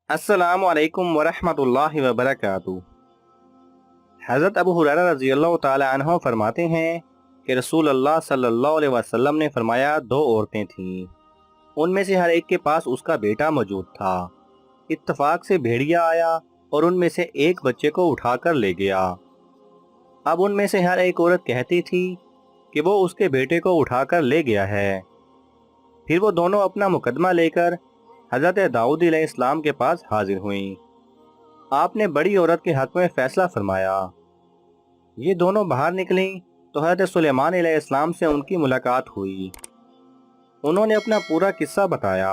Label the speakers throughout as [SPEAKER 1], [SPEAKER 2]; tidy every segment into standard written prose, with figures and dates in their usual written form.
[SPEAKER 1] अस्सलामु अलैकुम वरहमतुल्लाहि वबरकातुहू। हज़रत अबू हुरैरा रज़ी अल्लाह ताला अन्हु फरमाते हैं कि रसूल अल्लाह सल्लल्लाहु अलैहि वसल्लम ने फरमाया, दो औरतें थीं, उनमें से हर एक के पास उसका बेटा मौजूद था। इत्तफाक से भेड़िया आया और उनमें से एक बच्चे को उठाकर ले गया। अब उनमें से हर एक औरत कहती थी कि वो उसके बेटे को उठाकर ले गया है। फिर वो दोनों अपना मुकदमा लेकर हज़रत दाऊद अलैहिस्सलाम के पास हाजिर हुईं। आपने बड़ी औरत के हक में फैसला फरमाया। ये दोनों बाहर निकलीं तो हज़रत सुलेमान अलैहिस्सलाम से उनकी मुलाकात हुई। उन्होंने अपना पूरा किस्सा बताया।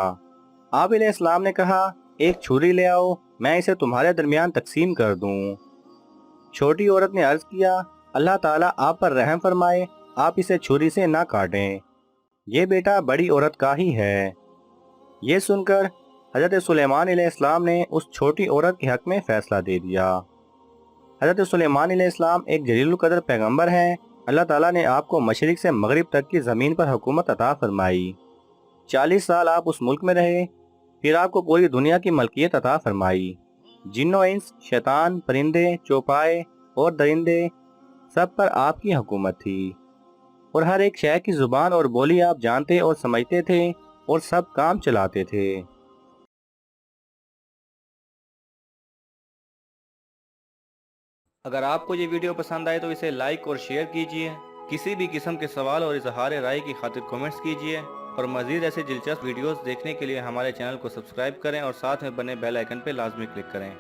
[SPEAKER 1] आप अलैहिस्सलाम ने कहा, एक छुरी ले आओ, मैं इसे तुम्हारे दरमियान तकसीम कर दूं। छोटी औरत ने अर्ज किया, अल्लाह ताला आप पर रहम फरमाए, आप इसे छुरी से ना काटें, ये बेटा बड़ी औरत का ही है। ये सुनकर हज़रत सुलेमान अलैहिस्सलाम ने उस छोटी औरत के हक में फ़ैसला दे दिया। हज़रत सुलेमान अलैहिस्सलाम एक जलीलुल कदर पैगंबर हैं। अल्लाह ताला ने आपको मशरिक़ से मगरिब तक की ज़मीन पर हुकूमत अता फरमाई। 40 साल आप उस मुल्क में रहे, फिर आपको पूरी दुनिया की मलकियत अता फरमाई। जिन्नो इंस, शैतान, परिंदे, चौपाए और दरिंदे, सब पर आपकी हुकूमत थी और हर एक शय की ज़ुबान और बोली आप जानते और समझते थे और सब काम चलाते थे। अगर आपको ये वीडियो पसंद आए तो इसे लाइक और शेयर कीजिए। किसी भी किस्म के सवाल और इजहार राय की खातिर कमेंट्स कीजिए और मज़ीद ऐसे दिलचस्प वीडियोस देखने के लिए हमारे चैनल को सब्सक्राइब करें और साथ में बने बेल आइकन पर लाजमी क्लिक करें।